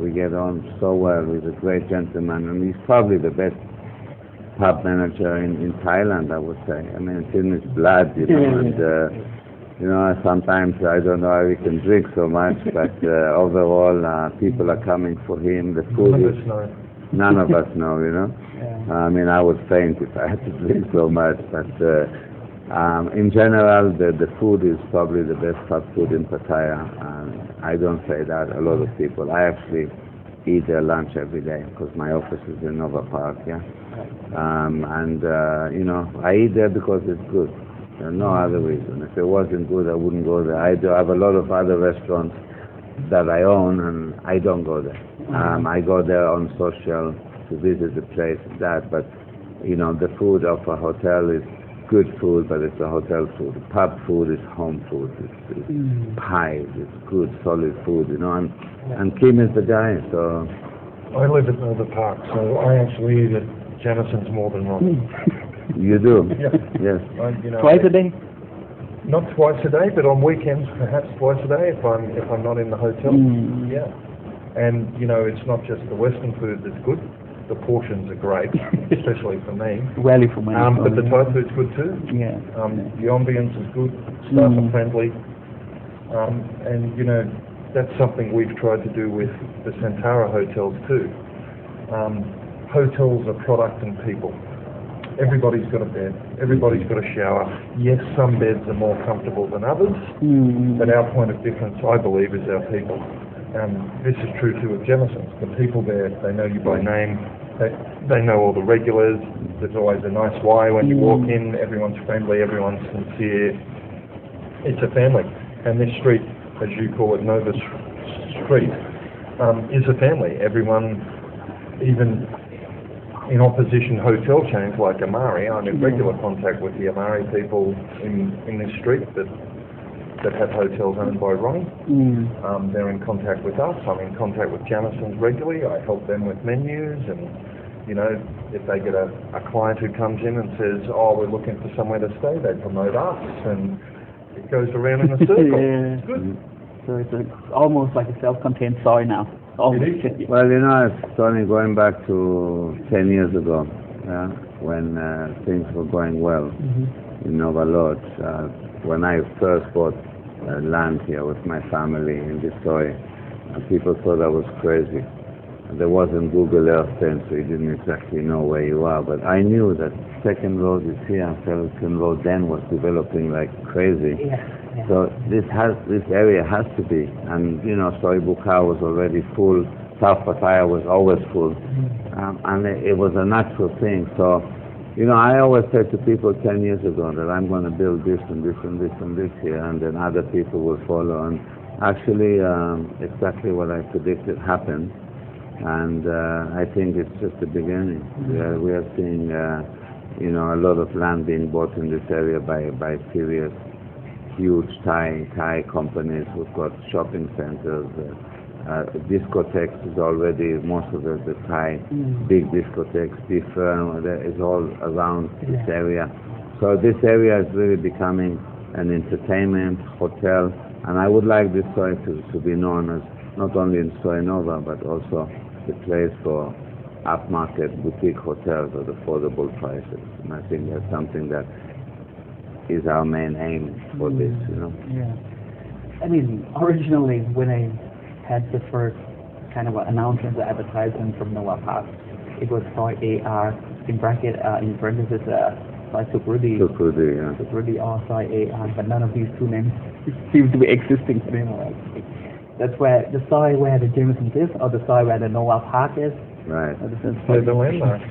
we get on so well. He's a great gentleman, and he's probably the best pub manager in Thailand, I would say. I mean, it's in his blood, and sometimes I don't know how he can drink so much, but overall, people are coming for him. The food is... None of us know, I mean, I would faint if I had to drink so much, but in general, the food is probably the best pub food in Pattaya, and I don't say that. A lot of people. I actually eat their lunch every day because my office is in Nova Park, I eat there because it's good. There's no other reason. If it wasn't good, I wouldn't go there. I have a lot of other restaurants that I own, and I don't go there. I go there on social to visit the place, but the food of a hotel is good food, but it's a hotel food. Pub food is home food. It's pies. It's good, solid food, and Kim is the guy. So I live at Nova Park, so I actually eat at Jamison's more than Ronny. You do? Yeah. Yes. Twice a day? Not twice a day, but on weekends perhaps twice a day if I'm not in the hotel. Yeah. And it's not just the Western food that's good. The portions are great, especially for me. Value for money. But the Thai food's good too. Yeah. The ambience is good. Staff are friendly. And that's something we've tried to do with the Santara hotels too. Hotels are product and people. Everybody's got a bed. Everybody's got a shower. Yes, some beds are more comfortable than others, but our point of difference, I believe, is our people. This is true too with Jamison's. The people there, they know you by name. They know all the regulars. There's always a nice why when you walk in. Everyone's friendly. Everyone's sincere. It's a family. And this street, as you call it, Nova Street, is a family. Everyone, even in opposition hotel chains like Amari, I'm in regular contact with the Amari people in this street that have hotels owned by Ronny. They're in contact with us. I'm in contact with Jamison's regularly. I help them with menus, and if they get a client who comes in and says, we're looking for somewhere to stay, they promote us, and it goes around in a circle. It's good. So it's almost like a self-contained story now. Well, it's only going back to 10 years ago, when things were going well in Nova Lodge. When I first bought land here with my family in Visoy, people thought I was crazy. There wasn't Google Earth then, so you didn't exactly know where you are. But I knew that Second Road is here. Second Road then was developing like crazy. So this area has to be. And Soy Buka was already full. South Pattaya was always full, and it was a natural thing. So. I always said to people 10 years ago that I'm going to build this and this and this and this here, and then other people will follow. And actually, exactly what I predicted happened. And I think it's just the beginning. We are seeing, a lot of land being bought in this area by serious, huge Thai companies who've got shopping centers. Discotheques is already, most of the Thai big discotheques, is all around this area. So this area is really becoming an entertainment hotel, and I would like this Soy to be known as not only in Soy Nova, but also the place for upmarket boutique hotels at affordable prices. And I think that's something that is our main aim for this, Yeah. I mean, originally when I had the first kind of announcement, the advertisement from Nova Park, it was Soy AR, in parentheses, Soy Sukrudi. Sukrudi or Soy AR, but none of these two names seem to be existing anymore. That's where the Soy where the Jamison's is, or the Soy where the Nova Park is. Right. The landmark.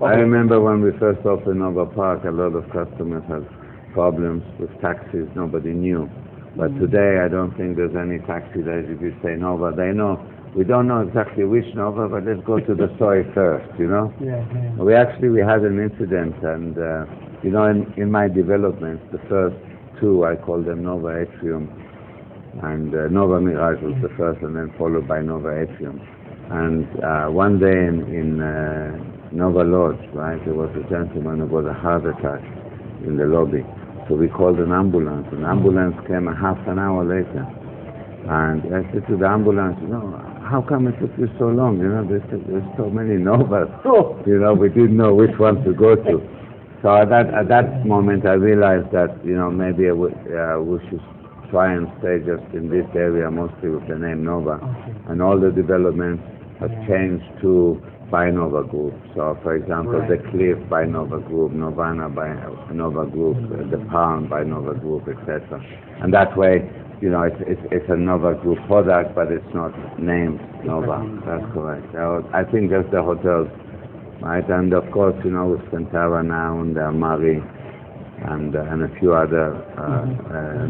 I remember when we first opened Nova Park, a lot of customers had problems with taxis. Nobody knew. But today, I don't think there's any taxi that if you say Nova, they know. We don't know exactly which Nova, but let's go to the Soy first, We had an incident, and, in my developments, the first two, I call them Nova Atrium, and Nova Mirage was the first, and then followed by Nova Atrium. And one day in Nova Lodge, right, there was a gentleman who got a heart attack in the lobby. So we called an ambulance. An ambulance came a half an hour later. And I said to the ambulance, how come it took you so long? You know, there's so many Novas. You know, we didn't know which one to go to. So at that moment, I realized that, you know, maybe we should try and stay just in this area, mostly with the name Nova. And all the developments have changed to by Nova Group. So, for example, the Cliff by Nova Group, Novana by Nova Group, the Palm by Nova Group, etc. And that way, you know, it's a Nova Group product, but it's not named Nova. That's correct. So I think that's the hotels, right? And of course, you know, with Centara now and Mari and a few other,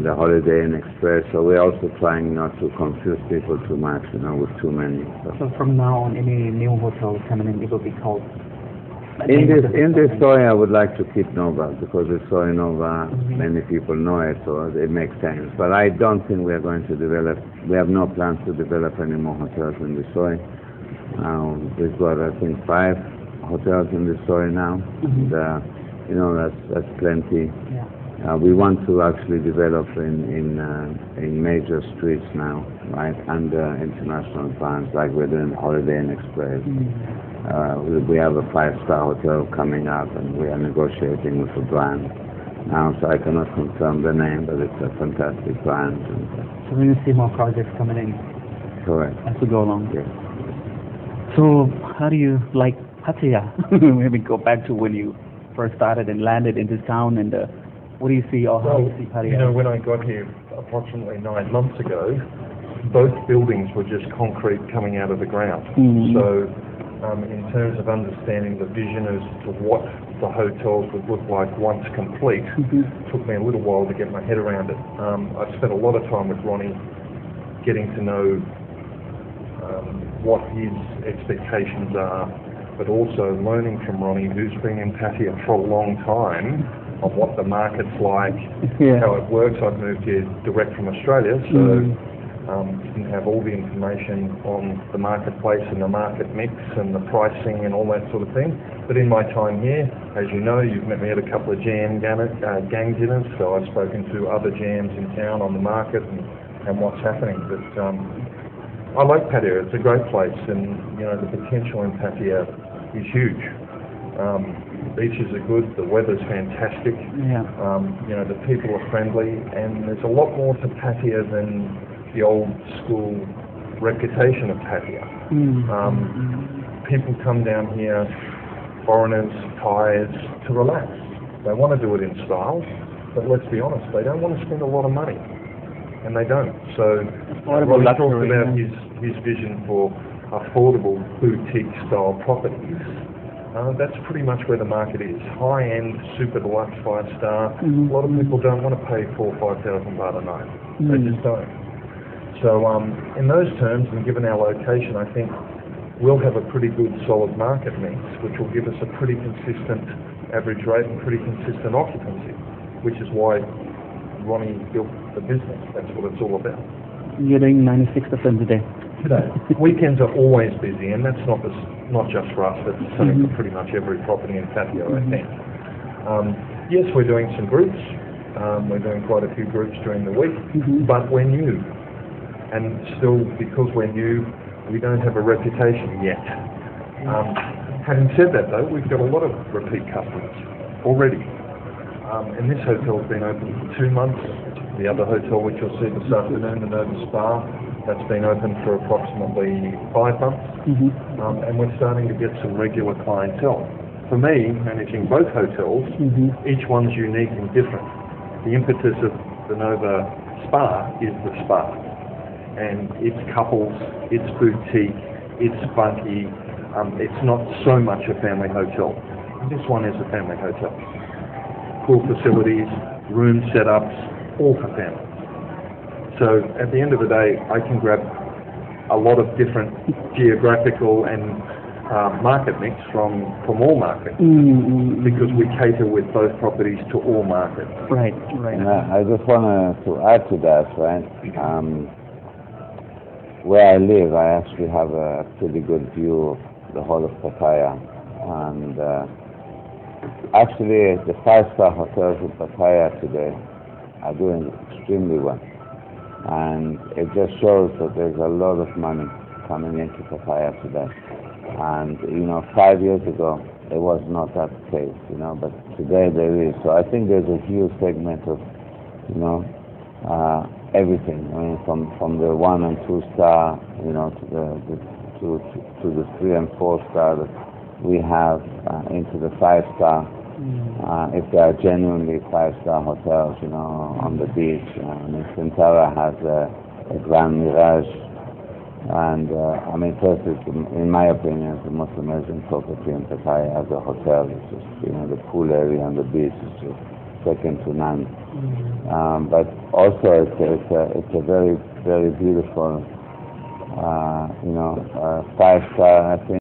the Holiday Inn Express. So we're also trying not to confuse people too much, you know, with too many. So from now on, any new hotels coming in, it will be called. In this story, I would like to keep Nova, because the story Nova, many people know it, so it makes sense. But I don't think we are going to develop. We have no plans to develop any more hotels in the story. We've got, I think, 5 hotels in the story now. And, you know, that's plenty. We want to actually develop in major streets now, right, under international brands, like we're doing Holiday Inn Express. We have a 5-star hotel coming up, and we are negotiating with a brand now, so I cannot confirm the name, but it's a fantastic brand. So we're going to see more projects coming in. Correct. As we go along. Yes. So how do you like Pattaya? Maybe go back to when you first started and landed in this town, and what do you see, or how do you see Pattaya? You know, when I got here approximately 9 months ago, both buildings were just concrete coming out of the ground. So in terms of understanding the vision as to what the hotels would look like once complete, took me a little while to get my head around it. I've spent a lot of time with Ronnie getting to know what his expectations are, but also learning from Ronnie, who's been in Pattaya for a long time, of what the market's like, how it works. I've moved here direct from Australia, so didn't have all the information on the marketplace and the market mix and the pricing and all that sort of thing. But in my time here, as you know, you've met me at a couple of gang dinners, so I've spoken to other jams in town on the market and what's happening. But I like Pattaya. It's a great place, and you know, the potential in Pattaya is huge. Beaches are good, the weather's fantastic, you know, the people are friendly, and there's a lot more to Pattaya than the old school reputation of Pattaya. People come down here, foreigners, Thais, to relax. They want to do it in style, but let's be honest, they don't want to spend a lot of money, and they don't. So Ronnie talked about his vision for affordable boutique style properties. That's pretty much where the market is. High-end, super deluxe, 5-star. A lot of people don't want to pay 4,000 or 5,000 baht a night. They just don't. So in those terms, and given our location, I think we'll have a pretty good solid market mix, which will give us a pretty consistent average rate and pretty consistent occupancy, which is why Ronnie built the business. That's what it's all about. You're doing 96% today. Weekends are always busy, and that's not just for us, that's the same for pretty much every property in Pattaya, I think. Yes, we're doing some groups. We're doing quite a few groups during the week, but we're new. And still, because we're new, we don't have a reputation yet. Having said that, though, we've got a lot of repeat customers already. And this hotel's been open for 2 months. The other hotel, which you'll see this afternoon, the Nova Spa, that's been open for approximately 5 months. And we're starting to get some regular clientele. For me, managing both hotels, each one's unique and different. The impetus of the Nova Spa is the spa. And it's couples, it's boutique, it's funky, it's not so much a family hotel. This one is a family hotel. Pool facilities, room setups, all for families. So at the end of the day, I can grab a lot of different geographical and market mix from all markets, because we cater with both properties to all markets. Right. I just want to add to that, right? Where I live, I actually have a pretty good view of the whole of Pattaya, and actually the 5-star hotels in Pattaya today are doing extremely well, and it just shows that there's a lot of money coming into Papaya today. And, 5 years ago, it was not that case, but today there is. So I think there's a huge segment of, everything. I mean, from the 1 and 2 star, to the 3 and 4 star that we have, into the 5 star. If they are genuinely 5-star hotels, on the beach. Sintara has a Grand Mirage, and first, in my opinion, it's the most amazing property in Pattaya as a hotel. It's just, the pool area and the beach is just second to none. But also, it's a very, very beautiful, 5-star, I think.